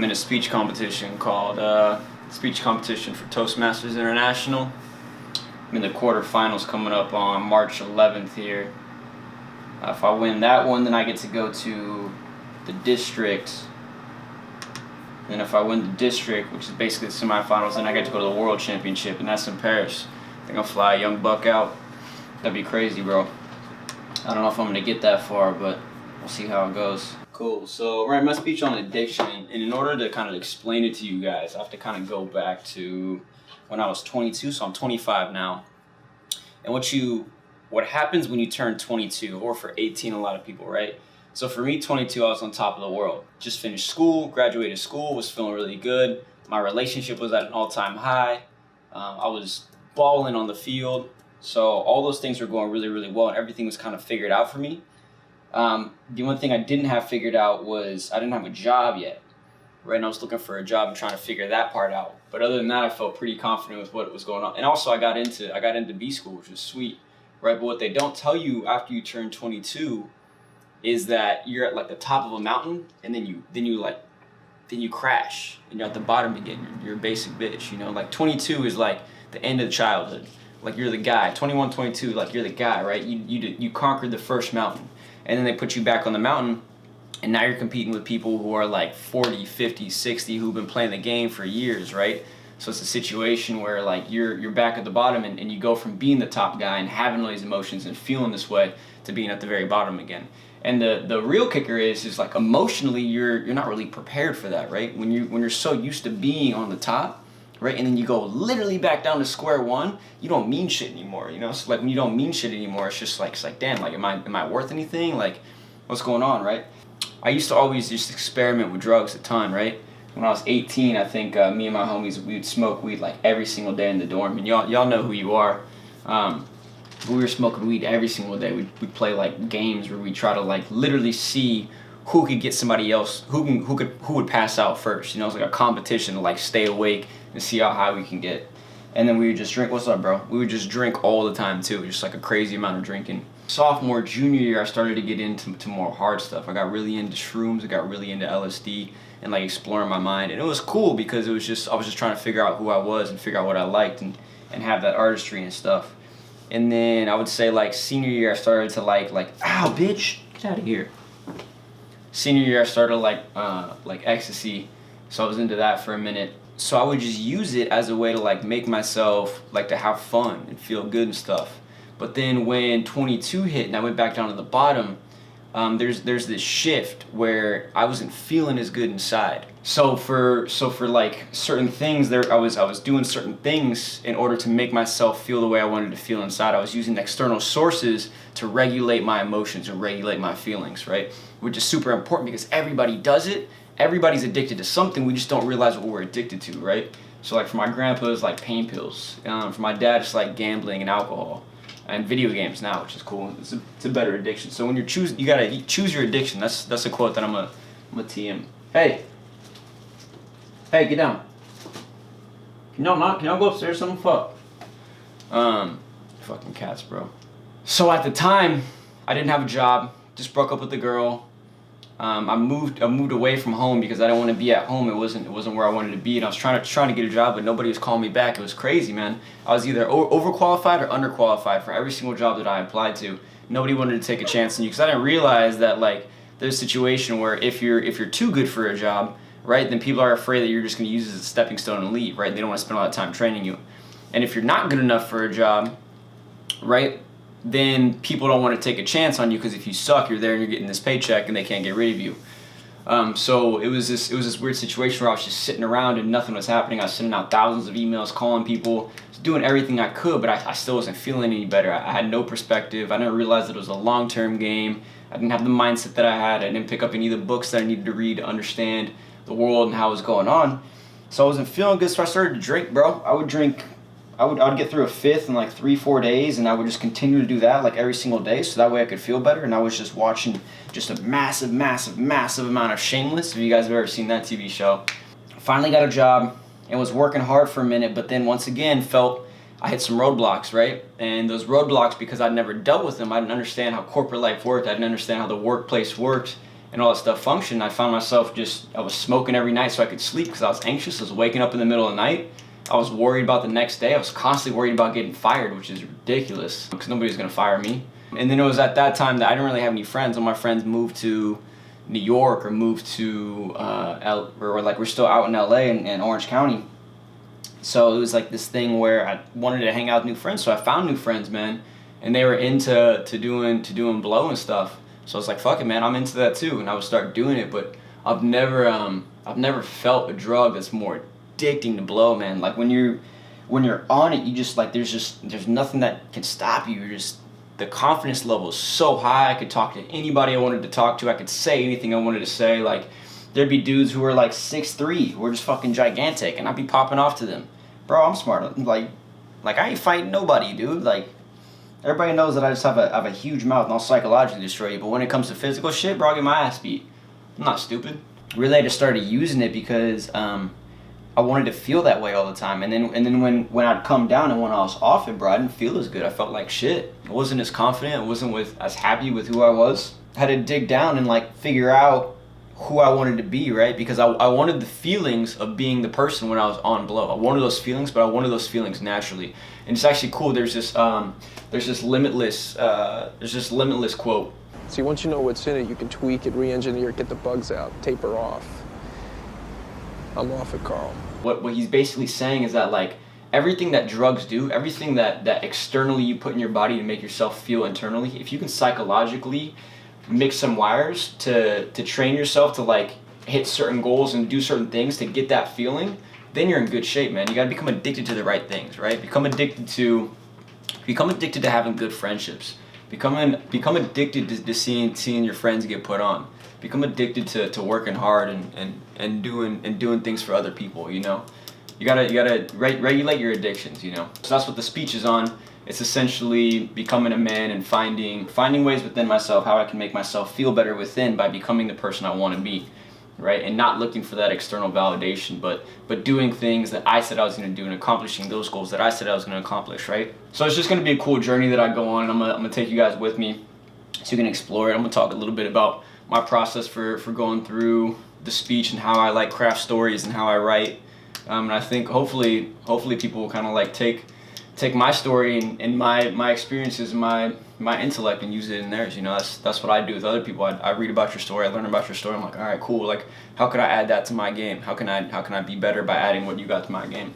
I'm in a speech competition called speech competition for Toastmasters International. I'm in the quarterfinals coming up on March 11th here. If I win that one, then I get to go to the district. And if I win the district, which is basically the semifinals, then I get to go to the World Championship, and that's in Paris. I think I'll fly a young buck out. That'd be crazy, bro. I don't know if I'm gonna get that far, but we'll see how it goes. Cool. So, right, my speech on addiction, and in order to kind of explain it to you guys, I have to kind of go back to when I was 22. So I'm 25 now. And what happens when you turn 22, or for 18, a lot of people, right? So for me, 22, I was on top of the world. Just finished school, graduated school, was feeling really good. My relationship was at an all-time high. I was balling on the field. So all those things were going really, really well, and everything was kind of figured out for me. The one thing I didn't have figured out was I didn't have a job yet. Right, and I was looking for a job and trying to figure that part out. But other than that, I felt pretty confident with what was going on. And also, I got into B school, which was sweet, right? But what they don't tell you after you turn 22 is that you're at like the top of a mountain, and then you crash, and you're at the bottom again. You're a basic bitch, you know. Like 22 is like the end of childhood. Like you're the guy. 21, 22, like you're the guy, right? You conquered the first mountain, and then they put you back on the mountain. And now you're competing with people who are like 40, 50, 60, who've been playing the game for years, right? So it's a situation where like you're back at the bottom, and you go from being the top guy and having all these emotions and feeling this way to being at the very bottom again. And the real kicker is like emotionally you're not really prepared for that, right? When you're so used to being on the top, right? And then you go literally back down to square one, you don't mean shit anymore, you know? So like when you don't mean shit anymore, it's just like damn, like am I worth anything? Like what's going on, right? I used to always just experiment with drugs a ton, right? When I was 18, I think me and my homies, we would smoke weed like every single day in the dorm. And y'all know who you are. We were smoking weed every single day. We'd play like games where we try to like literally see who could get somebody else, who would pass out first. You know, it was like a competition to like stay awake and see how high we can get. And then we would just drink. What's up, bro? We would just drink all the time too, just like a crazy amount of drinking. Sophomore, junior year, I started to get into more hard stuff. I got really into shrooms. I got really into LSD and like exploring my mind. And it was cool because I was just trying to figure out who I was and figure out what I liked and have that artistry and stuff. And then I would say like senior year, I started to like ow, bitch, get out of here. Senior year, I started like ecstasy. So I was into that for a minute. So I would just use it as a way to like make myself like to have fun and feel good and stuff. But then when 22 hit and I went back down to the bottom, there's this shift where I wasn't feeling as good inside. So for like certain things there, I was doing certain things in order to make myself feel the way I wanted to feel inside. I was using external sources to regulate my emotions and regulate my feelings, right? Which is super important because everybody does it. Everybody's addicted to something. We just don't realize what we're addicted to, right? So like for my grandpa, it's like pain pills. For my dad, it's like gambling and alcohol. And video games now, which is cool. It's a better addiction. So when you gotta choose your addiction. That's a quote that I'm a TM. Hey, get down. Can y'all go upstairs? Someone fuck. Fucking cats, bro. So at the time, I didn't have a job. Just broke up with the girl. I moved away from home because I didn't want to be at home. It wasn't where I wanted to be, and I was trying to get a job, but nobody was calling me back. It was crazy, man. I was either overqualified or underqualified for every single job that I applied to. Nobody wanted to take a chance on you because I didn't realize that like there's a situation where if you're too good for a job, right, then people are afraid that you're just going to use it as a stepping stone and leave, right? They don't want to spend a lot of time training you. And if you're not good enough for a job, right, then people don't want to take a chance on you because if you suck, you're there and you're getting this paycheck and they can't get rid of you. So it was this weird situation where I was just sitting around and nothing was happening. I was sending out thousands of emails, calling people, just doing everything I could, but I still wasn't feeling any better. I had no perspective. I didn't realize that it was a long-term game. I didn't have the mindset that I had. I didn't pick up any of the books that I needed to read to understand the world and how it was going on. So I wasn't feeling good, so I started to drink, bro. I would get through a fifth in like 3-4 days, and I would just continue to do that like every single day, so that way I could feel better. And I was just watching just a massive amount of Shameless. If you guys have ever seen that TV show. Finally got a job and was working hard for a minute, but then once again felt I hit some roadblocks, right? And those roadblocks, because I'd never dealt with them, I didn't understand how corporate life worked. I didn't understand how the workplace worked. and all that stuff function, I found myself I was smoking every night so I could sleep because I was anxious. I was waking up in the middle of the night. I was worried about the next day. I was constantly worried about getting fired, which is ridiculous because nobody's gonna fire me. And then it was at that time that I didn't really have any friends. All my friends moved to New York or moved to or like we're still out in LA and Orange County. So it was like this thing where I wanted to hang out with new friends. So I found new friends, man, and they were into doing blow and stuff. So I was like, fuck it, man, I'm into that too, and I would start doing it. But I've never felt a drug that's more addicting to blow, man. Like when you're on it, you just like there's nothing that can stop you. You're just, the confidence level is so high. I could talk to anybody I wanted to talk to. I could say anything I wanted to say. Like there'd be dudes who were like 6'3", who were just fucking gigantic, and I'd be popping off to them. Bro, I'm smart. Like I ain't fighting nobody, dude. Like everybody knows that I just have a huge mouth and I'll psychologically destroy you. But when it comes to physical shit, bro, I'll get my ass beat. I'm not stupid. Really, I just started using it because I wanted to feel that way all the time. And then when I'd come down and when I was off it, bro, I didn't feel as good. I felt like shit. I wasn't as confident. I wasn't as happy with who I was. I had to dig down and like figure out who I wanted to be, right? Because I wanted the feelings of being the person when I was on blow. I wanted those feelings, but I wanted those feelings naturally. And it's actually cool. There's this limitless quote. See, once you know what's in it, you can tweak it, re-engineer it, get the bugs out, taper off. I'm off it, Carl. What he's basically saying is that like everything that drugs do, everything that externally you put in your body to make yourself feel internally, if you can psychologically mix some wires to train yourself to like hit certain goals and do certain things to get that feeling, then you're in good shape, man. You gotta become addicted to the right things, right? Become addicted to having good friendships. Become addicted to seeing your friends get put on. Become addicted to working hard and doing things for other people, you know? You gotta regulate your addictions, you know? So that's what the speech is on. It's essentially becoming a man and finding ways within myself how I can make myself feel better within by becoming the person I want to be, right? And not looking for that external validation, but doing things that I said I was going to do and accomplishing those goals that I said I was going to accomplish, right? So it's just going to be a cool journey that I go on, and I'm gonna take you guys with me so you can explore it. I'm going to talk a little bit about my process for going through the speech and how I like craft stories and how I write. And I think hopefully people will kind of like take my story and my experiences and my intellect and use it in theirs. You know, that's what I do with other people. I read about your story, I learn about your story. I'm like, all right, cool. Like, how could I add that to my game? How can I be better by adding what you got to my game?